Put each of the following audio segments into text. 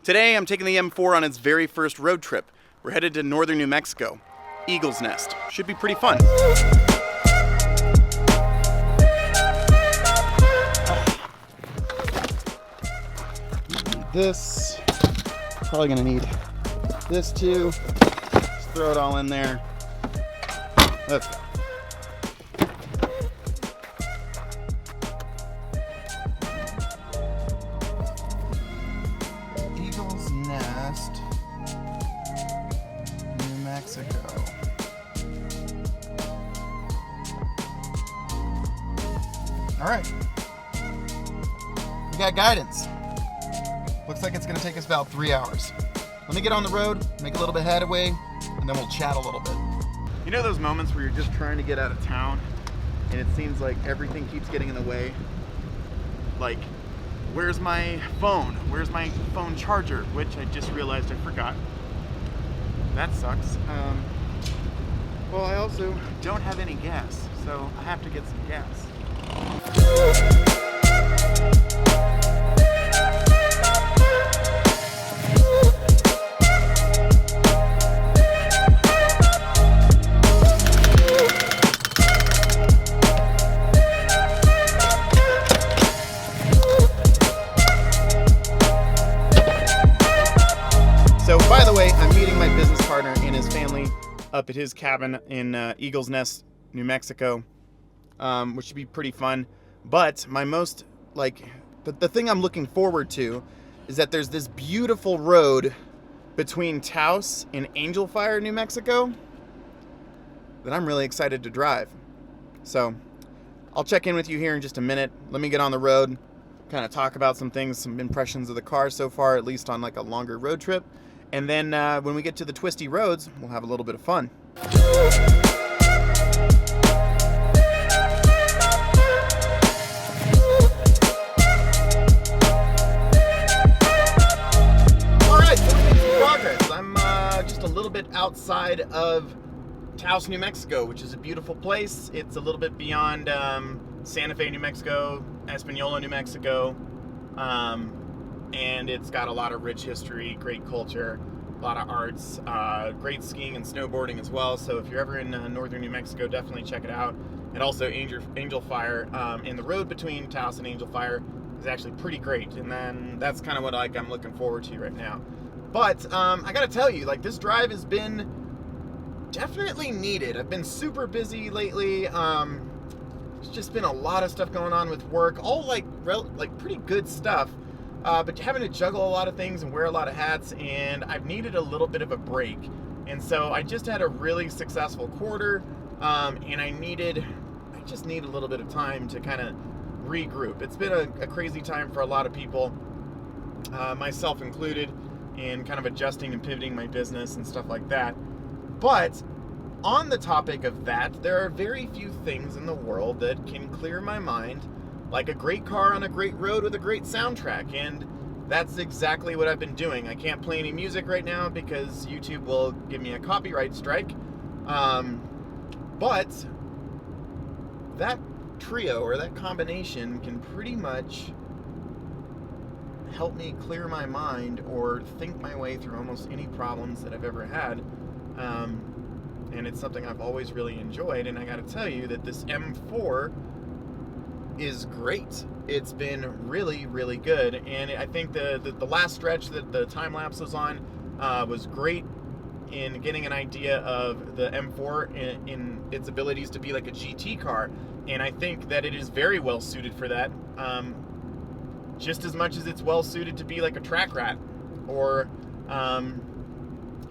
Today I'm taking the M4 on its very first road trip. We're headed to northern New Mexico. Eagle's Nest. Should be pretty fun. This, probably gonna need this too. Just throw it all in there. Let's go. Eagle's Nest, New Mexico. All right, we got guidance. Looks like it's gonna take us about 3 hours. Let me get on the road, make a little bit headway, and then we'll chat a little bit. You know those moments where you're just trying to get out of town and it seems like everything keeps getting in the way? Like, where's my phone? Where's my phone charger? Which I just realized I forgot. That sucks. Well, I also don't have any gas, so I have to get some gas. So, by the way, I'm meeting my business partner and his family up at his cabin in Eagle's Nest, New Mexico, which should be pretty fun. But my most, the thing I'm looking forward to is that there's this beautiful road between Taos and Angel Fire, New Mexico, that I'm really excited to drive. So, I'll check in with you here in just a minute. Let me get on the road, kind of talk about some things, some impressions of the car so far, at least on like a longer road trip. And then when we get to the twisty roads, we'll have a little bit of fun. All right, so we made some progress. I'm just a little bit outside of Taos, New Mexico, which is a beautiful place. It's a little bit beyond Santa Fe, New Mexico, Espanola, New Mexico. And it's got a lot of rich history, great culture, a lot of arts, great skiing and snowboarding as well. So if you're ever in northern New Mexico, definitely check it out. And also Angel Fire, and the road between Taos and Angel Fire is actually pretty great. And then that's kind of what I'm looking forward to right now. But I gotta tell you, this drive has been definitely needed. I've been super busy lately. There's just been a lot of stuff going on with work, all pretty good stuff. But having to juggle a lot of things and wear a lot of hats, and I've needed a little bit of a break. And so I just had a really successful quarter, and I just need a little bit of time to kind of regroup. It's been a crazy time for a lot of people, myself included, in kind of adjusting and pivoting my business and stuff like that. But on the topic of that, there are very few things in the world that can clear my mind like a great car on a great road with a great soundtrack, and that's exactly what I've been doing. I can't play any music right now because YouTube will give me a copyright strike, but that trio or that combination can pretty much help me clear my mind or think my way through almost any problems that I've ever had, and it's something I've always really enjoyed. And I gotta tell you that this M4 is great. It's been really, really good, and I think the last stretch that the time lapse was on was great in getting an idea of the M4 in its abilities to be like a GT car, and I think that it is very well suited for that, just as much as it's well suited to be like a track rat or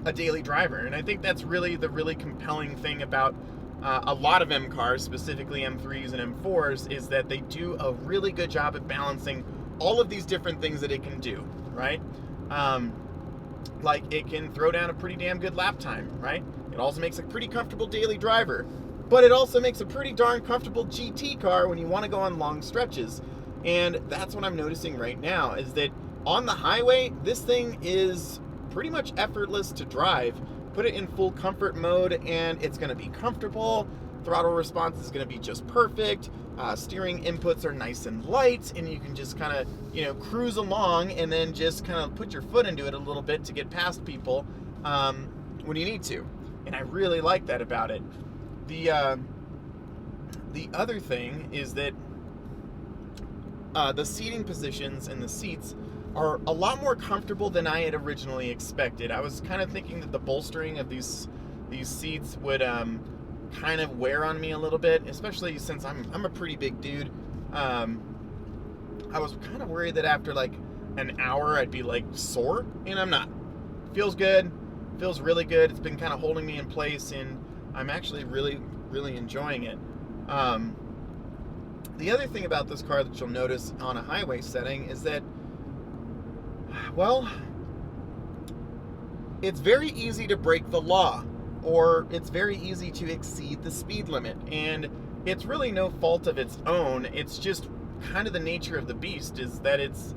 a daily driver. And I think that's really the really compelling thing about a lot of M cars, specifically M3s and M4s, is that they do a really good job at balancing all of these different things that it can do, right? Like, it can throw down a pretty damn good lap time, right? It also makes a pretty comfortable daily driver, but it also makes a pretty darn comfortable GT car when you want to go on long stretches. And that's what I'm noticing right now, is that on the highway, this thing is pretty much effortless to drive. Put it in full comfort mode and it's going to be comfortable. throttle response is going to be just perfect. Steering inputs are nice and light, and you can just kind of, you know, cruise along and then just kind of put your foot into it a little bit to get past people when you need to. And I really like that about it. The other thing is that the seating positions and the seats are a lot more comfortable than I had originally expected. I was kind of thinking that the bolstering of these seats would kind of wear on me a little bit, especially since I'm a pretty big dude. I was kind of worried that after like an hour I'd be like sore, and I'm not. Feels good, feels really good. It's been kind of holding me in place, and I'm actually really enjoying it. The other thing about this car that you'll notice on a highway setting is that, well, it's very easy to break the law, or it's very easy to exceed the speed limit, and it's really no fault of its own. It's just kind of the nature of the beast, is that it's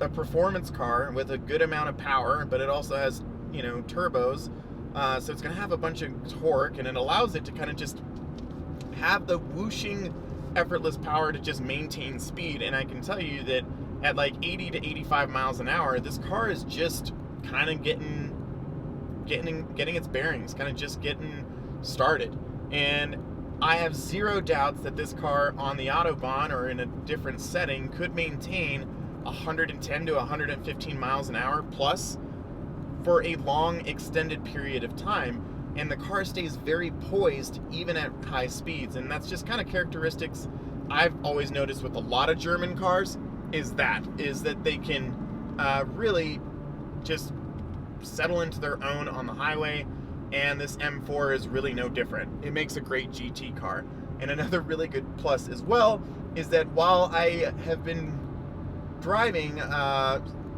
a performance car with a good amount of power, but it also has, you know, turbos, so it's going to have a bunch of torque, and it allows it to kind of just have the whooshing, effortless power to just maintain speed. And I can tell you that at like 80 to 85 miles an hour, this car is just kind of getting its bearings, kind of just getting started. And I have zero doubts that this car on the Autobahn or in a different setting could maintain 110 to 115 miles an hour plus for a long extended period of time. And the car stays very poised even at high speeds. And that's just kind of characteristics I've always noticed with a lot of German cars, is that they can really just settle into their own on the highway. And this M4 is really no different. It makes a great GT car. And another really good plus as well is that while I have been driving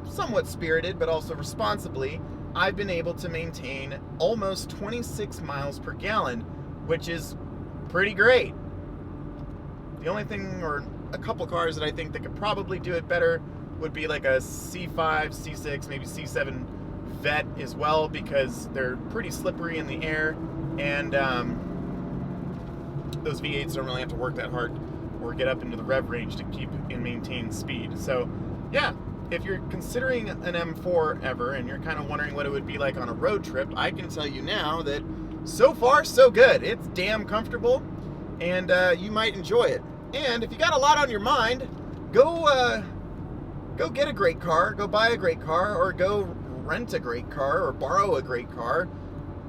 somewhat spirited but also responsibly, I've been able to maintain almost 26 miles per gallon, which is pretty great. The only thing, or a couple cars that I think that could probably do it better, would be like a C5, C6, maybe C7 Vet as well, because they're pretty slippery in the air, and those V8s don't really have to work that hard or get up into the rev range to keep and maintain speed. So yeah, if you're considering an M4 ever and you're kind of wondering what it would be like on a road trip, I can tell you now that so far so good. It's damn comfortable, and you might enjoy it. And if you got a lot on your mind, go get a great car, go buy a great car, or go rent a great car or borrow a great car,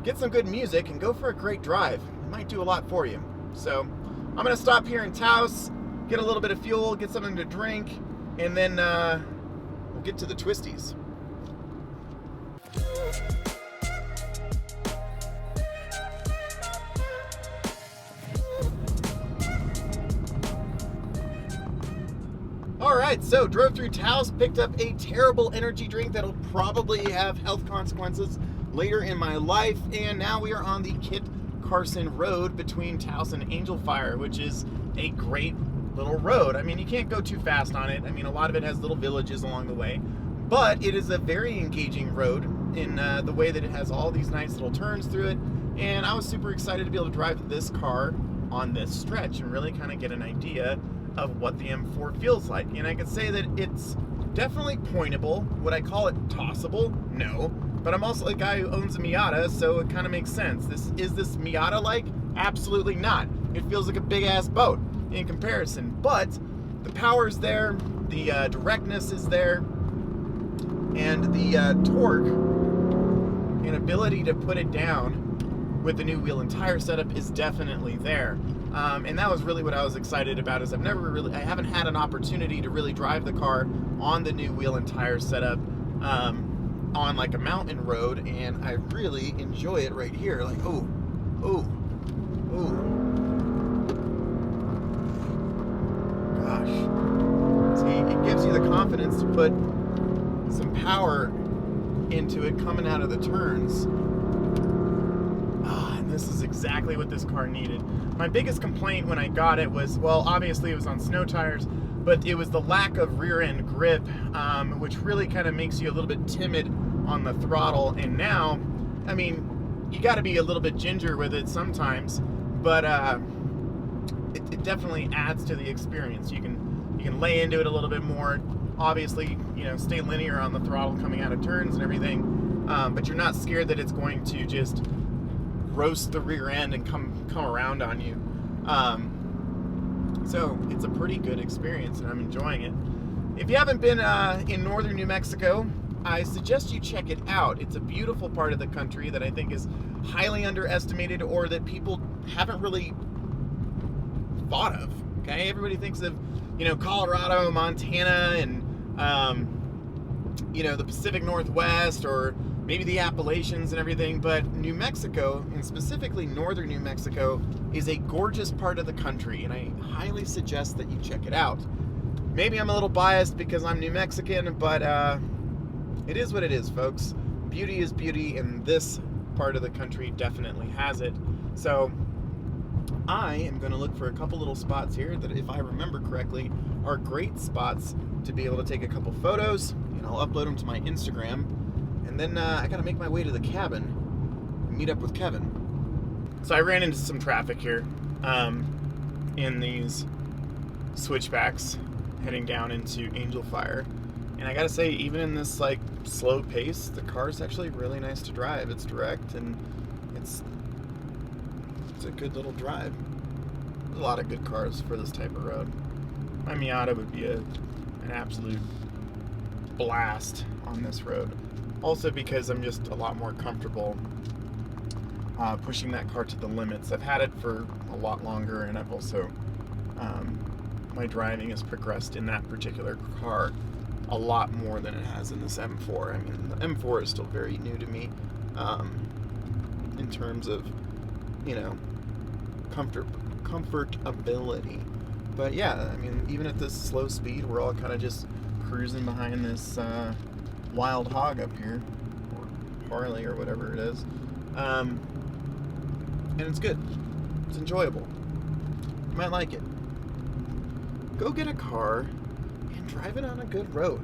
get some good music, and go for a great drive. It might do a lot for you. So I'm going to stop here in Taos, get a little bit of fuel, get something to drink, and then we'll get to the twisties. Alright, so drove through Taos, picked up a terrible energy drink that'll probably have health consequences later in my life, and now we are on the Kit Carson Road between Taos and Angel Fire, which is a great little road. I mean, you can't go too fast on it. I mean, a lot of it has little villages along the way, but it is a very engaging road in the way that it has all these nice little turns through it, and I was super excited to be able to drive this car on this stretch and really kind of get an idea of what the M4 feels like. And I could say that it's definitely pointable. Would I call it tossable? No. But I'm also a guy who owns a Miata, so it kind of makes sense. Is this Miata-like? Absolutely not. It feels like a big-ass boat in comparison. But the power's there, the directness is there, and the torque and ability to put it down with the new wheel and tire setup is definitely there. And that was really what I was excited about, is I haven't had an opportunity to really drive the car on the new wheel and tire setup on like a mountain road, and I really enjoy it right here. Like, oh, gosh. See, it gives you the confidence to put some power into it coming out of the turns. This is exactly what this car needed. My biggest complaint when I got it was, well, obviously it was on snow tires, but it was the lack of rear end grip, which really kind of makes you a little bit timid on the throttle. And now, I mean, you got to be a little bit ginger with it sometimes, but it definitely adds to the experience. You can lay into it a little bit more. Obviously, stay linear on the throttle coming out of turns and everything, but you're not scared that it's going to just roast the rear end and come around on you. So it's a pretty good experience, and I'm enjoying it. If you haven't been in northern New Mexico, I suggest you check it out. It's a beautiful part of the country that I think is highly underestimated, or that people haven't really thought of. Okay, everybody thinks of Colorado, Montana, and the Pacific Northwest, or maybe the Appalachians and everything, but New Mexico, and specifically northern New Mexico, is a gorgeous part of the country, and I highly suggest that you check it out. Maybe I'm a little biased because I'm New Mexican, but it is what it is, folks. Beauty is beauty, and this part of the country definitely has it. So I am going to look for a couple little spots here that, if I remember correctly, are great spots to be able to take a couple photos, and I'll upload them to my Instagram. And then I got to make my way to the cabin and meet up with Kevin. So I ran into some traffic here in these switchbacks heading down into Angel Fire. And I got to say, even in this slow pace, the car's actually really nice to drive. It's direct, and it's a good little drive. There's a lot of good cars for this type of road. My Miata would be an absolute blast on this road. Also because I'm just a lot more comfortable pushing that car to the limits. I've had it for a lot longer, and I've also, my driving has progressed in that particular car a lot more than it has in this M4. I mean, the M4 is still very new to me in terms of, comfortability. But yeah, I mean, even at this slow speed, we're all kind of just cruising behind this wild hog up here, or Harley, or whatever it is, and it's good. It's enjoyable. You might like it. Go get a car and drive it on a good road.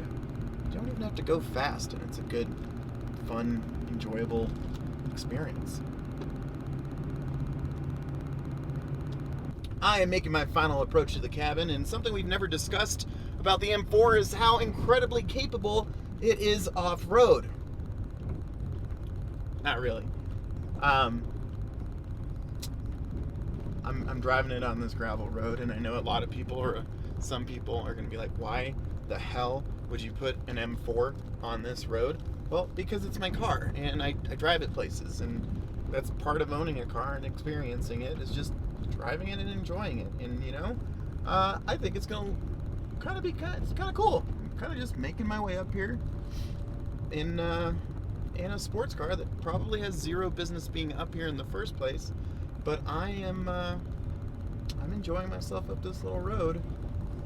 You don't even have to go fast, and it's a good, fun, enjoyable experience. I am making my final approach to the cabin, and something we've never discussed about the M4 is how incredibly capable it is off-road. Not really. I'm driving it on this gravel road, and I know a lot of people, or some people, are going to be like, why the hell would you put an M4 on this road? Well, because it's my car, and I drive it places, and that's part of owning a car and experiencing it, is just driving it and enjoying it. And I think it's gonna it's kind of cool. I'm kind of just making my way up here in a sports car that probably has zero business being up here in the first place, but I'm enjoying myself up this little road.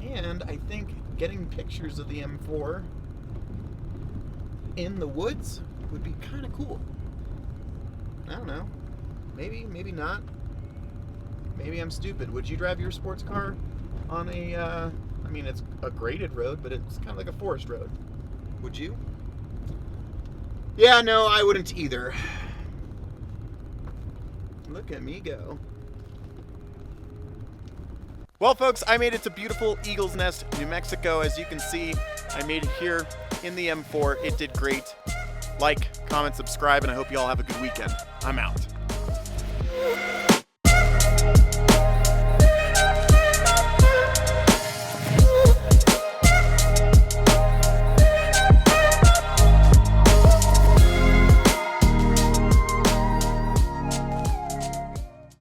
And I think getting pictures of the M4 in the woods would be kind of cool. I don't know. Maybe not. Maybe I'm stupid. Would you drive your sports car on a, it's a graded road, but it's kind of like a forest road? Would you? Yeah, no, I wouldn't either. Look at me go. Well, folks, I made it to beautiful Eagles Nest, New Mexico. As you can see, I made it here in the M4. It did great. Like, comment, subscribe, and I hope you all have a good weekend. I'm out.